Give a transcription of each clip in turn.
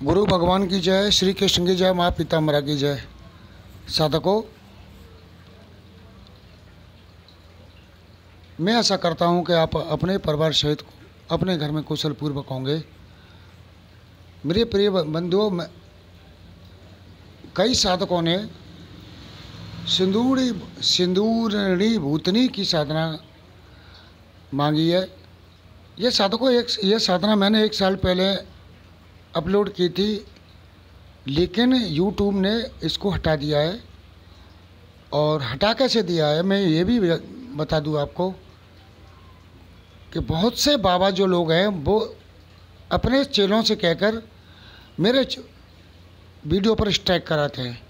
गुरु भगवान की जय, श्री कृष्ण की जय, माँ पीताम्बरा की जय। साधकों, मैं आशा करता हूँ कि आप अपने परिवार सहित अपने घर में कुशल पूर्वक होंगे। मेरे प्रिय बंधुओं, कई साधकों ने सिंदूरणी भूतनी की साधना मांगी है। यह साधना मैंने 1 साल पहले अपलोड की थी, लेकिन YouTube ने इसको हटा दिया है। और हटा कैसे दिया है मैं ये भी बता दूं आपको कि बहुत से बाबा जो लोग हैं वो अपने चेलों से कहकर मेरे वीडियो पर स्ट्राइक कराते हैं।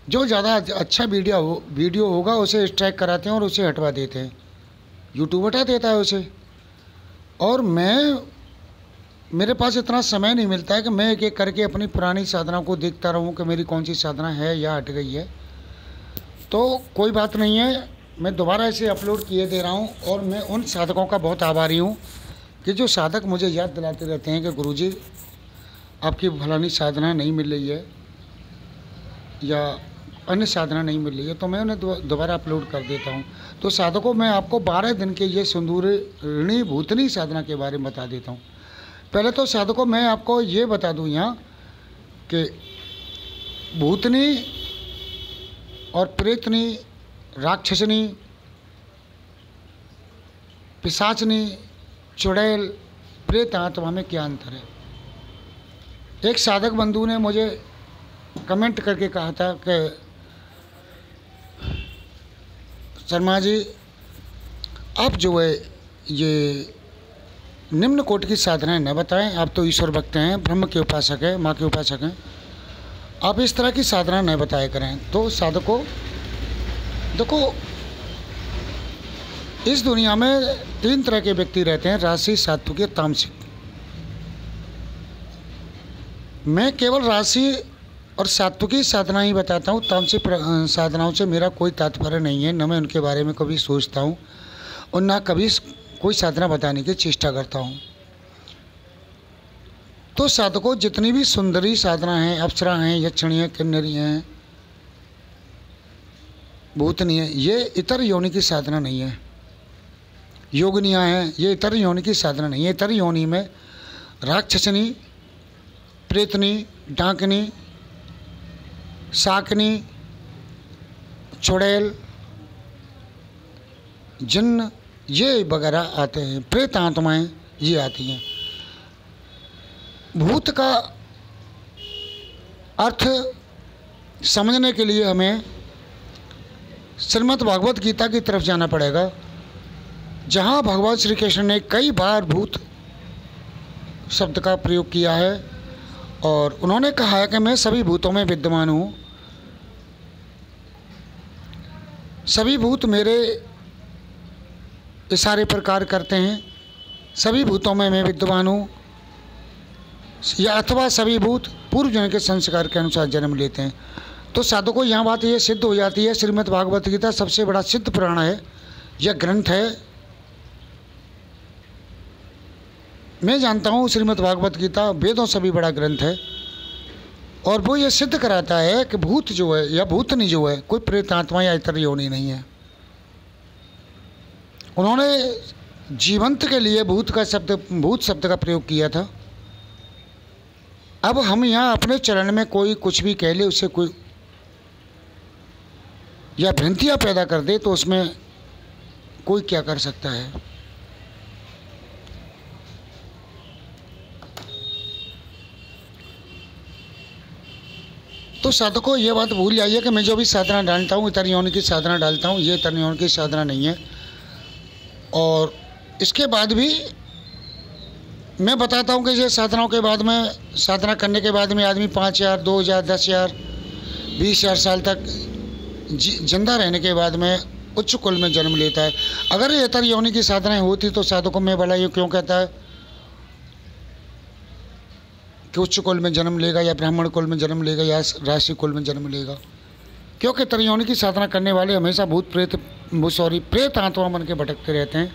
जो ज़्यादा अच्छा वीडियो होगा उसे स्ट्राइक कराते हैं और उसे हटवा देते हैं। YouTube हटा देता है उसे। और मेरे पास इतना समय नहीं मिलता है कि मैं एक एक करके अपनी पुरानी साधना को देखता रहूं कि मेरी कौन सी साधना है या हट गई है। तो कोई बात नहीं है, मैं दोबारा इसे अपलोड किए दे रहा हूं। और मैं उन साधकों का बहुत आभारी हूं कि जो साधक मुझे याद दिलाते रहते हैं कि गुरुजी आपकी फलानी साधना नहीं मिल रही है या अन्य साधना नहीं मिल रही है, तो मैं उन्हें दोबारा अपलोड कर देता हूं। तो साधकों, मैं आपको 12 दिन के ये सिंदूरणी भूतनी साधना के बारे में बता देता हूं। पहले तो साधकों, मैं आपको ये बता दूं यहाँ कि भूतनी और प्रेतनी, राक्षसनी, पिशाचनी, चुड़ैल, प्रेत आत्मा में क्या अंतर है। एक साधक बंधु ने मुझे कमेंट करके कहा था कि शर्मा जी, आप जो है ये निम्न कोटि की साधनाएं न बताएं। आप तो ईश्वर भक्त हैं, ब्रह्म के उपासक हैं, माँ के उपासक हैं। आप इस तरह की साधना न बताया करें। तो साधकों देखो, इस दुनिया में 3 तरह के व्यक्ति रहते हैं, राशि, सात्विक, तामसिक। मैं केवल राशि और सात्विकी साधना ही बताता हूँ। तामसिक साधनाओं से मेरा कोई तात्पर्य नहीं है, न मैं उनके बारे में कभी सोचता हूँ और ना कभी कोई साधना बताने की चेष्टा करता हूँ। तो साधकों, जितनी भी सुंदरी साधना हैं, अप्सरा हैं, यक्षिणी हैं, किन्नरी हैं, भूतनी है, ये इतर योनि की साधना नहीं है। योगिनियाँ हैं, ये इतर योनि की साधना नहीं है। इतर योनि में राक्षसनी, प्रेतनी, डांकनी, शाकनी, चुड़ैल, जिन्न, ये वगैरह आते हैं। प्रेत आत्माएं ये आती हैं। भूत का अर्थ समझने के लिए हमें श्रीमद् भागवत गीता की तरफ जाना पड़ेगा, जहाँ भगवान श्री कृष्ण ने कई बार भूत शब्द का प्रयोग किया है और उन्होंने कहा है कि मैं सभी भूतों में विद्यमान हूँ। सभी भूत मेरे इशारे पर कार्य करते हैं। सभी भूतों में मैं विद्यमान हूँ, या अथवा सभी भूत पूर्व जन्म के संस्कार के अनुसार जन्म लेते हैं। तो साधकों, यहाँ बात ये सिद्ध हो जाती है, श्रीमद् भागवत गीता सबसे बड़ा सिद्ध पुराण है, यह ग्रंथ है। मैं जानता हूँ श्रीमद् भागवत गीता वेदों से भी बड़ा ग्रंथ है और वो ये सिद्ध कराता है कि भूत जो है या भूतनी जो है कोई प्रेत आत्मा या इतर योनि नहीं है। उन्होंने जीवंत के लिए भूत शब्द का प्रयोग किया था। अब हम यहाँ अपने चरण में कोई कुछ भी कह ले, उससे कोई या भ्रांतियाँ पैदा कर दे, तो उसमें कोई क्या कर सकता है। तो साधकों, ये बात भूल जाइए कि मैं जो भी साधना डालता हूँ, इतर योनि की साधना डालता हूँ, ये इतर योनि की साधना नहीं है। और इसके बाद भी मैं बताता हूँ कि ये साधनाओं के बाद में, साधना करने के बाद में आदमी 5,000, 2,000, 10,000, 20,000 साल तक जिंदा रहने के बाद में उच्च कुल में जन्म लेता है। अगर ये इतर योनि की साधनाएं होती तो साधकों में भला ये क्यों कहता है कि उच्च कुल में जन्म लेगा या ब्राह्मण कुल में जन्म लेगा या राशि कुल में जन्म लेगा? क्योंकि इतर योनि की साधना करने वाले हमेशा प्रेत आत्मा बन के भटकते रहते हैं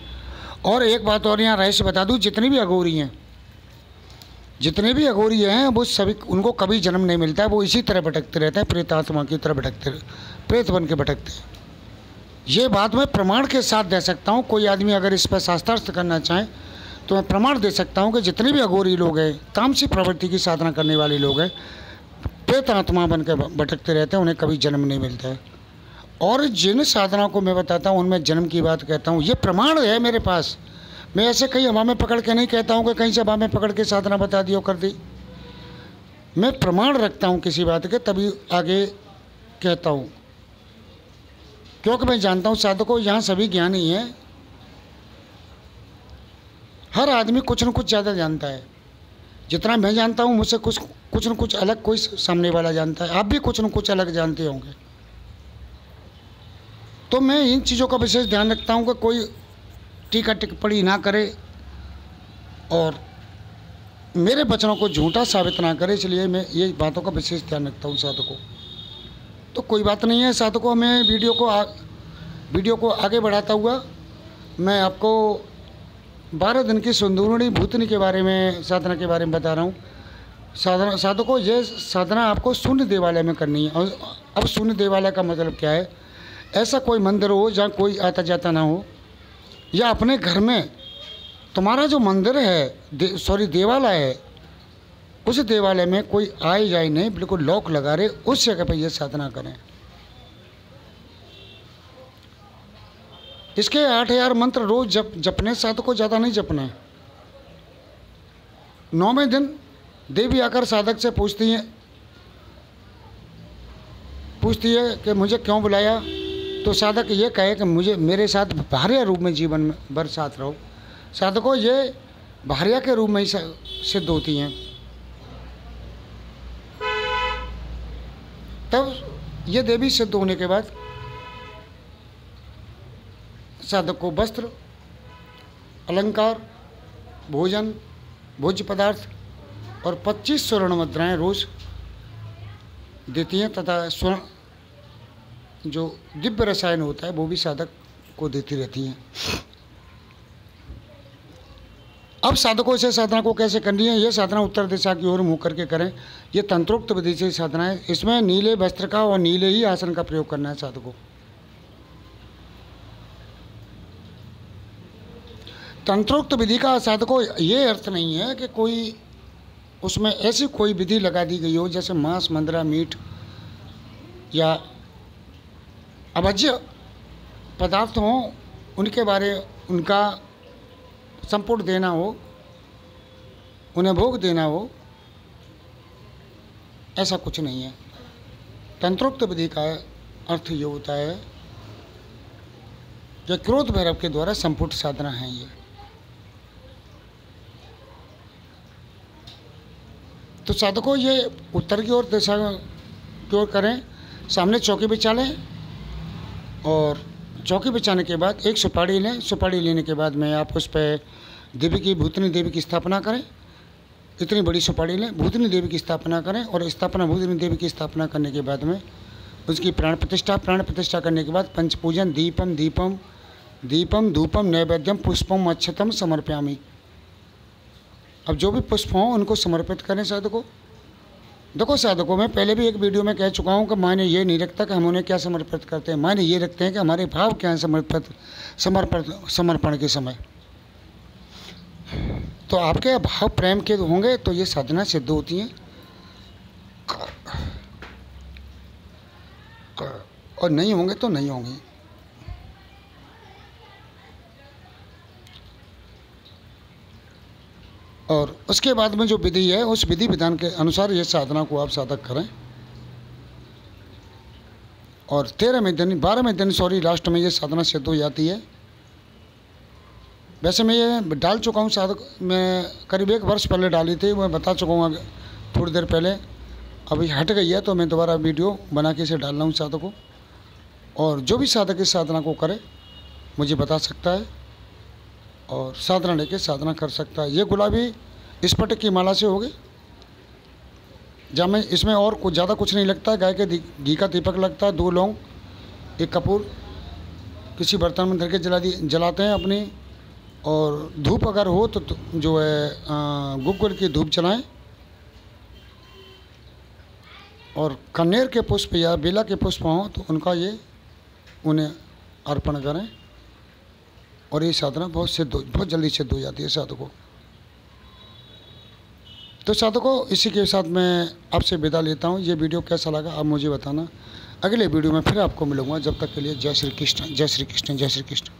और एक बात और यहाँ रहस्य बता दूँ, जितनी भी अघोरी हैं वो सभी, उनको कभी जन्म नहीं मिलता है, वो इसी तरह भटकते रहते हैं, प्रेत आत्मा की तरह भटकते, प्रेत बन के भटकते हैं। ये बात मैं प्रमाण के साथ दे सकता हूँ। कोई आदमी अगर इस पर शास्त्रार्थ करना चाहे तो मैं प्रमाण दे सकता हूँ कि जितने भी अघोरी लोग हैं, तामसी प्रवृत्ति की साधना करने वाले लोग हैं, प्रेत आत्मा बन के भटकते रहते हैं, उन्हें कभी जन्म नहीं मिलता है। और जिन साधना को मैं बताता हूँ उनमें जन्म की बात कहता हूँ, ये प्रमाण है मेरे पास। मैं ऐसे कहीं हवा में पकड़ के नहीं कहता हूँ कि कहीं से हवा में पकड़ के साधना बता दी और कर दी। मैं प्रमाण रखता हूँ किसी बात के, तभी आगे कहता हूँ, क्योंकि मैं जानता हूँ साधकों यहाँ सभी ज्ञानी हैं। हर आदमी कुछ न कुछ ज़्यादा जानता है। जितना मैं जानता हूँ मुझसे कुछ न कुछ अलग कोई सामने वाला जानता है। आप भी कुछ न कुछ अलग जानते होंगे। तो मैं इन चीज़ों का विशेष ध्यान रखता हूँ कि कोई टीका टिप्पणी ना करे और मेरे वचनों को झूठा साबित ना करे, इसलिए मैं ये बातों का विशेष ध्यान रखता हूँ साधकों। तो कोई बात नहीं है साधकों, मैं वीडियो को आगे बढ़ाता हुआ मैं आपको 12 दिन की सुंदूरणी भूतनी के बारे में, साधना के बारे में बता रहा हूँ। साधकों ये साधना आपको शून्य देवालय में करनी है। और अब शून्य देवालय का मतलब क्या है? ऐसा कोई मंदिर हो जहाँ कोई आता जाता ना हो, या अपने घर में तुम्हारा जो मंदिर है देवालय है, उस देवालय में कोई आए जाए नहीं, बिल्कुल लॉक लगा रहे, उस जगह पर यह साधना करें। इसके 8000 मंत्र रोज जपने, साधकों ज़्यादा नहीं जपना है। 9वें दिन देवी आकर साधक से पूछती है कि मुझे क्यों बुलाया। तो साधक ये कहे कि मुझे मेरे साथ भार्या रूप में जीवन में भर साथ रहो। साधकों ये भार्या के रूप में ही सिद्ध होती हैं। तब ये देवी सिद्ध होने के बाद साधक को वस्त्र, अलंकार, भोजन, भोज्य पदार्थ और 25 स्वर्ण मुद्राएं रोज देती हैं, तथा स्वर्ण जो दिव्य रसायन होता है वो भी साधक को देती रहती हैं। अब साधकों से साधना को कैसे करनी है? ये साधना उत्तर दिशा की ओर मुँह करके करें। ये तंत्रोक्त विधि से साधना है। इसमें नीले वस्त्र का और नीले ही आसन का प्रयोग करना है साधकों। तंत्रोक्त विधि का साधकों ये अर्थ नहीं है कि कोई उसमें ऐसी कोई विधि लगा दी गई हो जैसे मांस, मंदरा, मीट या अभज्य पदार्थ हों, उनका संपुट देना हो, उन्हें भोग देना हो, ऐसा कुछ नहीं है। तंत्रोक्त विधि का अर्थ ये होता है कि क्रोध भैरव के द्वारा संपुट साधना है ये। तो साधकों ये उत्तर की ओर दिशा की ओर करें। सामने चौकी बिछा लें और चौकी बिछाने के बाद एक सुपारी लें। सुपारी लेने के बाद में आप उस पर भूतनी देवी की स्थापना करें। इतनी बड़ी सुपारी लें, भूतनी देवी की स्थापना करें और भूतनी देवी की स्थापना करने के बाद में उसकी प्राण प्रतिष्ठा करने के बाद पंचपूजन, दीपम धूपम नैवेद्यम पुष्पम अक्षतम समर्पयामि। अब जो भी पुष्प हों उनको समर्पित करें साधकों। देखो साधकों, मैं पहले भी एक वीडियो में कह चुका हूँ कि मायने ये नहीं रखता कि हम उन्हें क्या समर्पित करते हैं, मायने ये रखते हैं कि हमारे भाव क्या हैं समर्पण के समय। तो आपके भाव प्रेम के होंगे तो ये साधना सिद्ध होती हैं, और नहीं होंगे तो नहीं होंगी। और उसके बाद में जो विधि है उस विधि विधान के अनुसार ये साधना को आप साधक करें। और 12वें दिन लास्ट में ये साधना सिद्ध हो जाती है। वैसे मैं ये डाल चुका हूँ साधक, मैं करीब 1 वर्ष पहले डाली थी, मैं बता चुका हूँ थोड़ी देर पहले। अभी हट गई है तो मैं दोबारा वीडियो बना के इसे डाल रहा हूँ साधकों। और जो भी साधक इस साधना को करे मुझे बता सकता है और साधना लेके साधना कर सकता है। ये गुलाबी स्फटिक की माला से होगी, जहाँ में इसमें और कुछ ज़्यादा कुछ नहीं लगता है। गाय के घी का दीपक लगता है, 2 लौंग, 1 कपूर किसी बर्तन में धर के जलाते हैं अपनी और धूप अगर हो तो जो है गुग्गुल की धूप जलाएं और कनेर के पुष्प या बेला के पुष्प हों तो उनका ये उन्हें अर्पण करें और ये साधना बहुत जल्दी सिद्ध हो जाती है साधकों। तो साधकों, इसी के साथ मैं आपसे विदा लेता हूँ। ये वीडियो कैसा लगा आप मुझे बताना। अगले वीडियो में फिर आपको मिलूँगा। जब तक के लिए जय श्री कृष्ण, जय श्री कृष्ण, जय श्री कृष्ण।